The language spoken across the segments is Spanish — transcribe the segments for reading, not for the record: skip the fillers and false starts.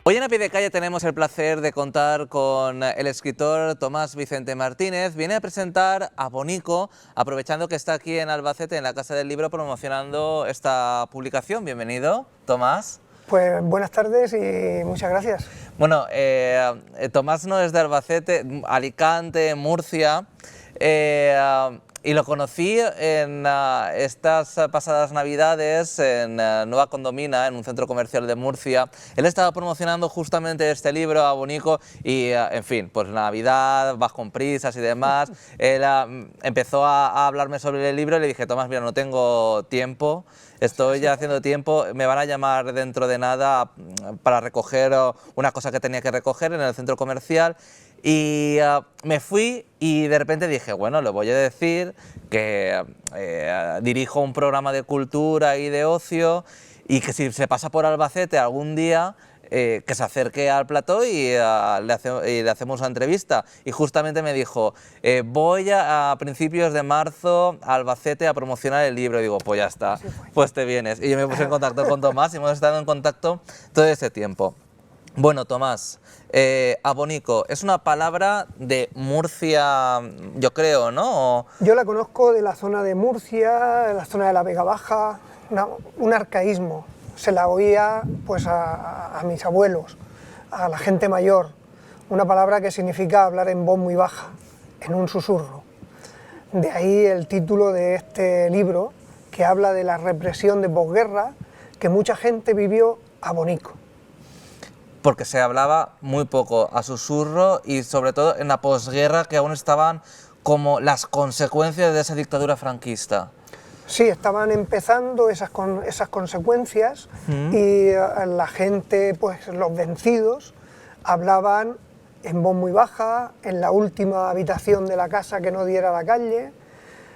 Hoy en A Pie de Calle tenemos el placer de contar con el escritor Tomás Vicente Martínez. Viene a presentar Abonico, aprovechando que está aquí en Albacete, en la Casa del Libro, promocionando esta publicación. Bienvenido, Tomás. Pues buenas tardes y muchas gracias. Bueno, Tomás no es de Albacete, Alicante, Murcia. Y lo conocí en estas pasadas Navidades en Nueva Condomina, en un centro comercial de Murcia. Él estaba promocionando justamente este libro, Abonico, y en fin, pues Navidad, vas con prisas y demás. Él empezó a hablarme sobre el libro y le dije, Tomás, mira, no tengo tiempo, estoy ya haciendo tiempo, me van a llamar dentro de nada para recoger una cosa que tenía que recoger en el centro comercial. Y me fui y de repente dije, bueno, le voy a decir que dirijo un programa de cultura y de ocio y que si se pasa por Albacete algún día, que se acerque al plató y le hacemos una entrevista. Y justamente me dijo, voy a principios de marzo a Albacete a promocionar el libro. Y digo, pues ya está, pues te vienes. Y yo me puse en contacto con Tomás y hemos estado en contacto todo ese tiempo. Bueno, Tomás, Abonico, es una palabra de Murcia, yo creo, ¿no? Yo la conozco de la zona de Murcia, de la zona de la Vega Baja, un arcaísmo. Se la oía pues a mis abuelos, a la gente mayor. Una palabra que significa hablar en voz muy baja, en un susurro. De ahí el título de este libro, que habla de la represión de posguerra que mucha gente vivió abonico. Porque se hablaba muy poco, a susurro, y sobre todo en la posguerra, que aún estaban como las consecuencias de esa dictadura franquista. Sí, estaban empezando esas consecuencias y la gente, pues los vencidos, hablaban en voz muy baja, en la última habitación de la casa que no diera a la calle.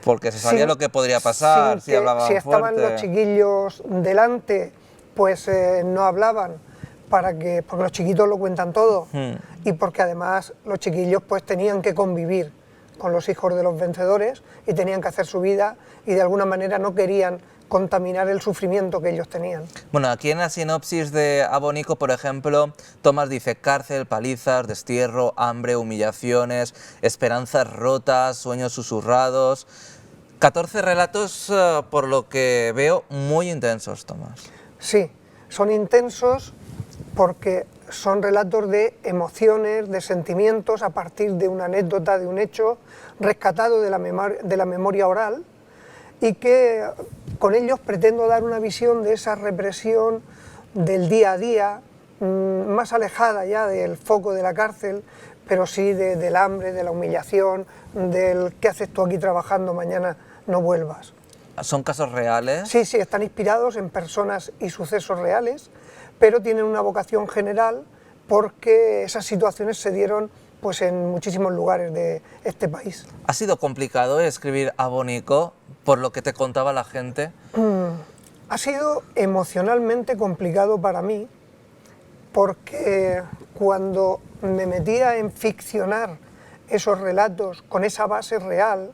Porque se sabía lo que podría pasar si hablaban fuerte. Si estaban los chiquillos delante, pues no hablaban, porque los chiquitos lo cuentan todo y porque además los chiquillos pues tenían que convivir con los hijos de los vencedores y tenían que hacer su vida y de alguna manera no querían contaminar el sufrimiento que ellos tenían. Bueno, aquí en la sinopsis de Abonico, por ejemplo, Tomás dice cárcel, palizas, destierro, hambre, humillaciones, esperanzas rotas, sueños susurrados. 14 relatos, por lo que veo, muy intensos, Tomás. Sí, son intensos porque son relatos de emociones, de sentimientos a partir de una anécdota, de un hecho rescatado de la memoria oral y que con ellos pretendo dar una visión de esa represión del día a día, más alejada ya del foco de la cárcel, pero sí del hambre, de la humillación, del ¿qué haces tú aquí trabajando, mañana no vuelvas? ¿Son casos reales? Sí, sí, están inspirados en personas y sucesos reales, pero tienen una vocación general porque esas situaciones se dieron pues, en muchísimos lugares de este país. ¿Ha sido complicado escribir Abonico por lo que te contaba la gente? Ha sido emocionalmente complicado para mí porque cuando me metía en ficcionar esos relatos con esa base real,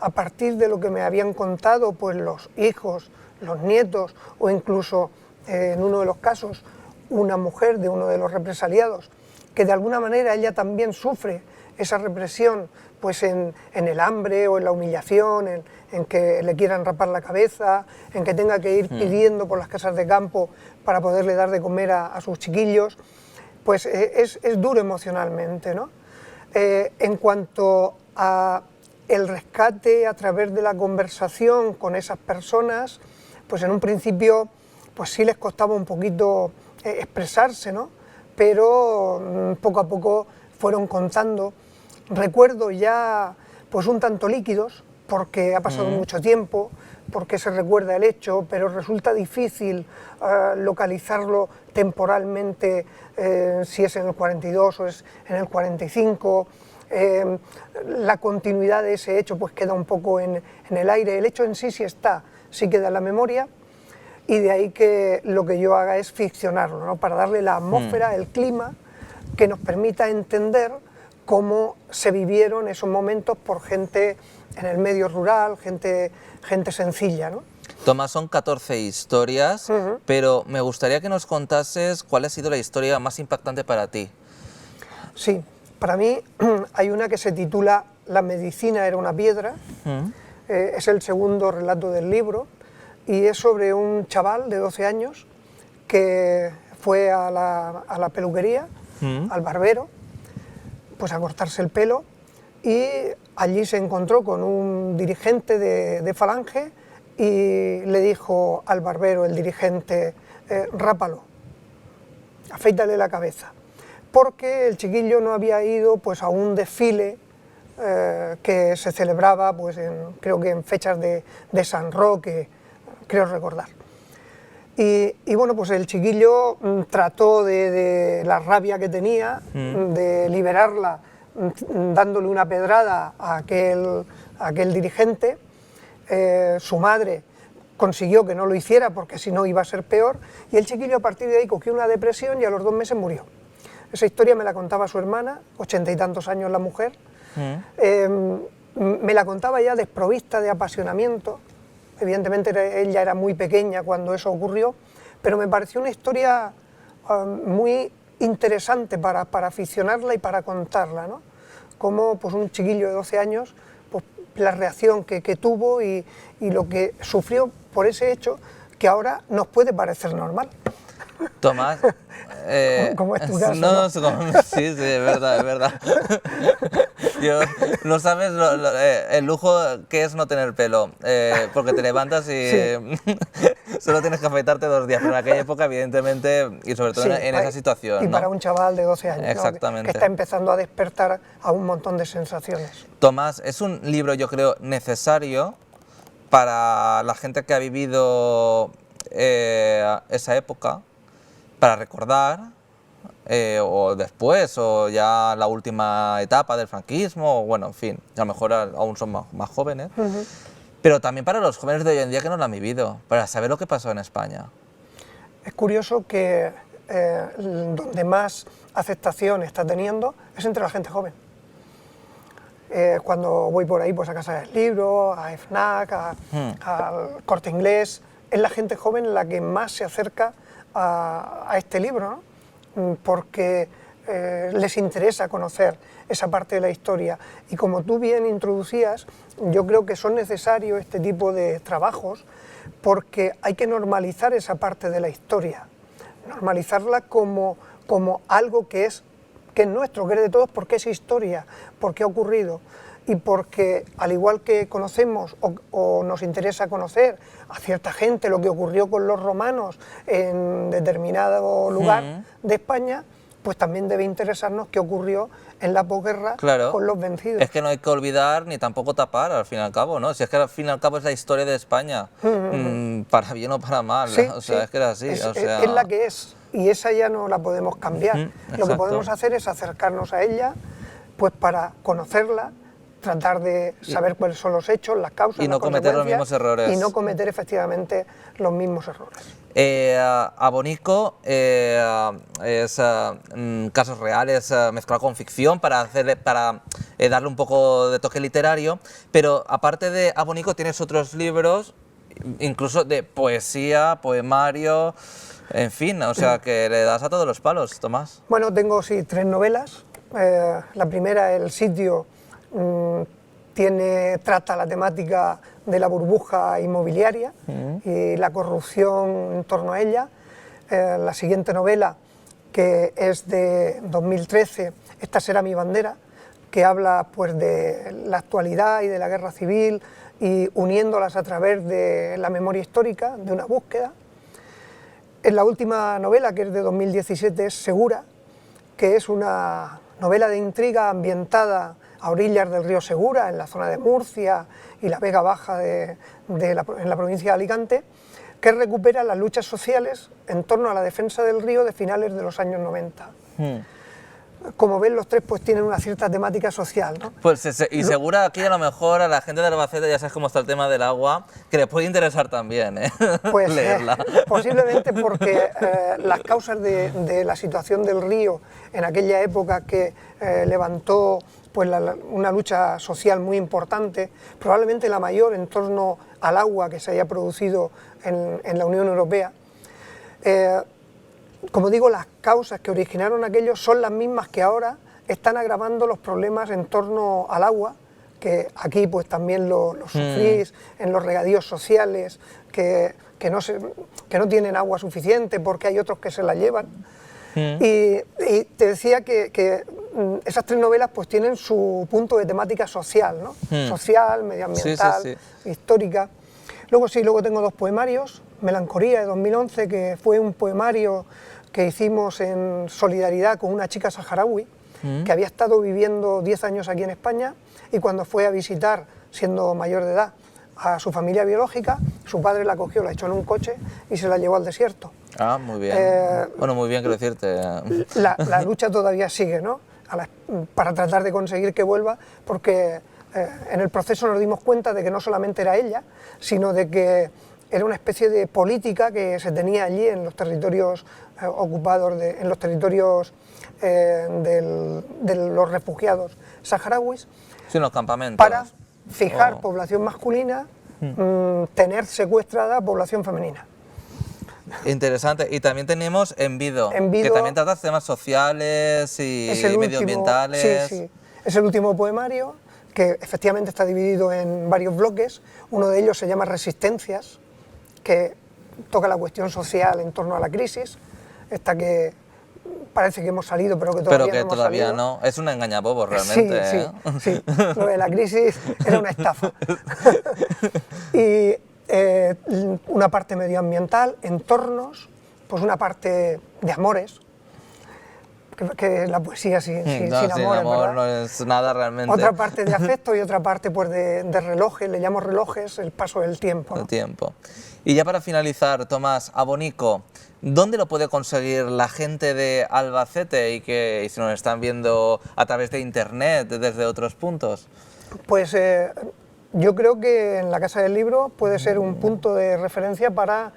a partir de lo que me habían contado pues, los hijos, los nietos o incluso en uno de los casos una mujer de uno de los represaliados, que de alguna manera ella también sufre esa represión pues en el hambre o en la humillación, en que le quieran rapar la cabeza, en que tenga que ir pidiendo por las casas de campo para poderle dar de comer a sus chiquillos, pues es duro emocionalmente, ¿no? En cuanto a el rescate a través de la conversación con esas personas, pues en un principio pues sí les costaba un poquito expresarse, ¿no? Pero poco a poco fueron contando. Recuerdo ya pues un tanto líquidos, porque ha pasado mucho tiempo, porque se recuerda el hecho, pero resulta difícil localizarlo temporalmente, si es en el 42 o es en el 45. La continuidad de ese hecho pues queda un poco en el aire. El hecho en sí está, sí queda en la memoria, y de ahí que lo que yo haga es ficcionarlo, ¿no? Para darle la atmósfera, el clima, que nos permita entender cómo se vivieron esos momentos por gente en el medio rural, gente sencilla, ¿no? Tomás, son 14 historias, pero me gustaría que nos contases cuál ha sido la historia más impactante para ti. Sí, para mí hay una que se titula La medicina era una piedra, es el segundo relato del libro y es sobre un chaval de 12 años que fue a la peluquería, al barbero, pues a cortarse el pelo y allí se encontró con un dirigente de Falange y le dijo al barbero, el dirigente, rápalo, afeítale la cabeza, porque el chiquillo no había ido pues, a un desfile que se celebraba pues, creo que en fechas de San Roque, creo recordar. Y bueno, pues el chiquillo trató de la rabia que tenía, de liberarla dándole una pedrada a aquel dirigente. Su madre consiguió que no lo hiciera porque si no iba a ser peor y el chiquillo a partir de ahí cogió una depresión y a los 2 meses murió. Esa historia me la contaba su hermana, 80 y tantos años la mujer, me la contaba ya desprovista de apasionamiento, evidentemente ella era muy pequeña cuando eso ocurrió, pero me pareció una historia muy interesante para aficionarla y para contarla, ¿no? Como pues, un chiquillo de 12 años, pues, la reacción que tuvo y lo que sufrió por ese hecho que ahora nos puede parecer normal. Tomás, como es tu caso, no, ¿no? Sí, es verdad, es verdad. No sabes el lujo que es no tener pelo, porque te levantas y Sí. solo tienes que afeitarte 2 días, pero en aquella época, evidentemente, y sobre todo Sí, en esa situación. Y ¿no? para un chaval de 12 años, Exactamente. ¿no? que está empezando a despertar a un montón de sensaciones. Tomás, es un libro, yo creo, necesario para la gente que ha vivido esa época, para recordar, o después, o ya la última etapa del franquismo, o bueno, en fin, a lo mejor aún son más jóvenes, pero también para los jóvenes de hoy en día que no lo han vivido, para saber lo que pasó en España. Es curioso que donde más aceptación está teniendo es entre la gente joven. Cuando voy por ahí pues a Casa del Libro, a FNAC, al Corte Inglés, es la gente joven la que más se acerca a este libro, ¿no? Porque les interesa conocer esa parte de la historia. Y como tú bien introducías, yo creo que son necesarios este tipo de trabajos porque hay que normalizar esa parte de la historia, normalizarla como algo que es nuestro, que es de todos, porque es historia, porque ha ocurrido y porque al igual que conocemos o nos interesa conocer a cierta gente lo que ocurrió con los romanos en determinado lugar de España, pues también debe interesarnos qué ocurrió en la posguerra con los vencidos. Es que no hay que olvidar ni tampoco tapar, al fin y al cabo, ¿no? Si es que al fin y al cabo es la historia de España, para bien o para mal, sí, o sea, es que era así. Es la que es, y esa ya no la podemos cambiar. Lo que podemos hacer es acercarnos a ella, pues para conocerla, tratar de saber cuáles son los hechos, las causas, y no cometer los mismos errores. Y no cometer efectivamente los mismos errores. Abonico es casos reales mezclado con ficción para darle un poco de toque literario, pero aparte de Abonico tienes otros libros, incluso de poesía, poemario, en fin, o sea que le das a todos los palos, Tomás. Bueno, tengo sí 3 novelas. La primera, El sitio, trata la temática de la burbuja inmobiliaria y la corrupción en torno a ella. La siguiente novela, que es de 2013, Esta será mi bandera, que habla pues, de la actualidad y de la guerra civil y uniéndolas a través de la memoria histórica, de una búsqueda. En la última novela, que es de 2017, es Segura, que es una novela de intriga ambientada a orillas del río Segura, en la zona de Murcia y la Vega Baja en la provincia de Alicante, que recupera las luchas sociales en torno a la defensa del río de finales de los años 90. Como ven, los 3 pues tienen una cierta temática social, ¿no? Pues y seguro aquí a lo mejor a la gente de Albacete, ya sabes cómo está el tema del agua, que le puede interesar también, pues, leerla. Posiblemente porque las causas de la situación del río en aquella época que levantó pues, una lucha social muy importante, probablemente la mayor en torno al agua que se haya producido en la Unión Europea. Como digo, las causas que originaron aquello son las mismas que ahora están agravando los problemas en torno al agua, que aquí pues también lo sufrís, en los regadíos sociales, que no tienen agua suficiente porque hay otros que se la llevan. Y te decía que esas 3 novelas pues tienen su punto de temática social, ¿no? Social, medioambiental, histórica. Luego tengo 2 poemarios, Melancolía de 2011, que fue un poemario que hicimos en solidaridad con una chica saharaui, que había estado viviendo 10 años aquí en España, y cuando fue a visitar, siendo mayor de edad, a su familia biológica, su padre la cogió, la echó en un coche y se la llevó al desierto. Ah, muy bien. Bueno, muy bien, quiero decirte. La lucha todavía sigue, ¿no? Para tratar de conseguir que vuelva, porque en el proceso nos dimos cuenta de que no solamente era ella, sino de que era una especie de política que se tenía allí en los territorios ocupados, en los territorios de los refugiados saharauis, sí, en los campamentos, para fijar población masculina, tener secuestrada población femenina. Interesante. Y también tenemos Envido, que también trata temas sociales y medioambientales. Sí, es el último poemario, que efectivamente está dividido en varios bloques. Uno de ellos se llama Resistencias, que toca la cuestión social en torno a la crisis, esta que parece que hemos salido, pero que todavía no. Es un engañabobos realmente. Sí. Lo de la crisis era una estafa. Y una parte medioambiental, entornos, pues una parte de amores, que la poesía sin amor, ¿verdad? No es nada realmente. Otra parte de afecto y otra parte pues de relojes, le llamo relojes, el paso del tiempo, ¿no? El tiempo. Y ya para finalizar, Tomás, Abonico, ¿dónde lo puede conseguir la gente de Albacete y si nos están viendo a través de internet, desde otros puntos? Pues yo creo que en la Casa del Libro puede ser un punto de referencia para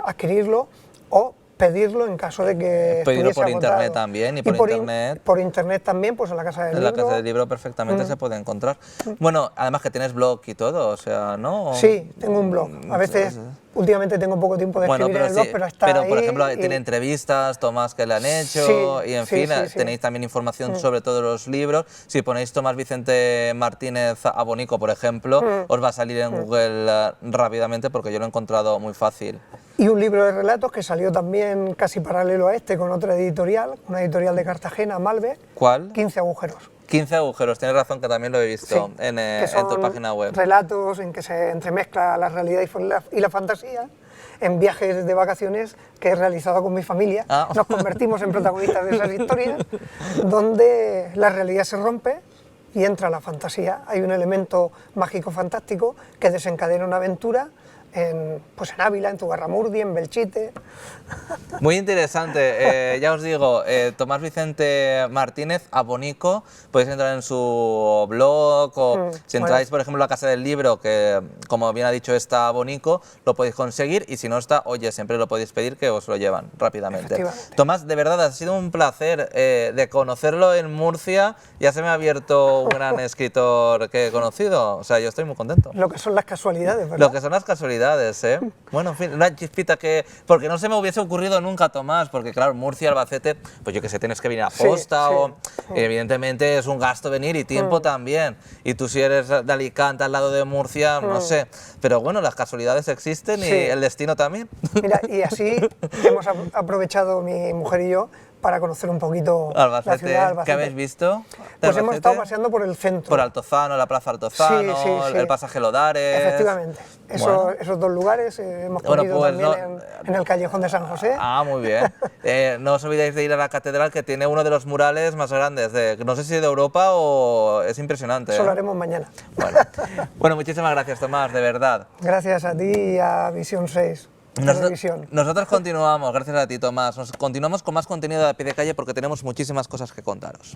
adquirirlo o pedirlo en caso de que pedirlo por agotado. internet también y por internet. Por internet también, pues en la Casa del Libro. En la Casa del Libro perfectamente se puede encontrar. Bueno, además que tienes blog y todo, o sea, ¿no? Sí, tengo un blog. A veces, últimamente tengo poco tiempo de escribir en el blog, pero está ahí. Por ejemplo, tiene entrevistas, Tomás, que le han hecho, y en fin, tenéis también información sobre todos los libros. Si ponéis Tomás Vicente Martínez Abonico, por ejemplo, os va a salir en Google rápidamente, porque yo lo he encontrado muy fácil. Y un libro de relatos que salió también casi paralelo a este, con otra editorial, una editorial de Cartagena, Malbec. ¿Cuál? 15 agujeros. 15 agujeros, tienes razón, que también lo he visto en tu página web. Relatos en que se entremezcla la realidad y la fantasía, en viajes de vacaciones que he realizado con mi familia. Nos convertimos en protagonistas de esas historias, donde la realidad se rompe y entra la fantasía. Hay un elemento mágico fantástico que desencadena una aventura en Ávila, en Zugarramurdi, en Belchite. Muy interesante, ya os digo, Tomás Vicente Martínez Abonico, podéis entrar en su blog o si entráis, por ejemplo, a la Casa del Libro, que como bien ha dicho está Abonico, lo podéis conseguir, y si no está, oye, siempre lo podéis pedir que os lo llevan rápidamente. Tomás, de verdad, ha sido un placer de conocerlo en Murcia, ya se me ha abierto un gran escritor que he conocido, o sea, yo estoy muy contento. Lo que son las casualidades, ¿verdad? Lo que son las casualidades. Bueno, en fin, una chispita que... Porque no se me hubiese ocurrido nunca, Tomás, porque claro, Murcia, Albacete, pues yo que sé, tienes que venir a posta evidentemente es un gasto venir y tiempo también. Y tú si eres de Alicante, al lado de Murcia, no sé. Pero bueno, las casualidades existen y el destino también. Mira, y así hemos aprovechado mi mujer y yo para conocer un poquito Albacete. La ciudad de Albacete. ¿Qué habéis visto? Pues hemos estado paseando por el centro. Por Altozano, la Plaza Altozano, el pasaje Lodares. Efectivamente. Esos 2 lugares hemos comido pues también en el Callejón de San José. Ah, muy bien. No os olvidéis de ir a la catedral, que tiene uno de los murales más grandes, no sé si de Europa o... es impresionante. Eso lo haremos mañana. Bueno, muchísimas gracias, Tomás, de verdad. Gracias a ti y a Visión 6. Nosotros continuamos, gracias a ti, Tomás. Continuamos con más contenido de A Pie de Calle, porque tenemos muchísimas cosas que contaros.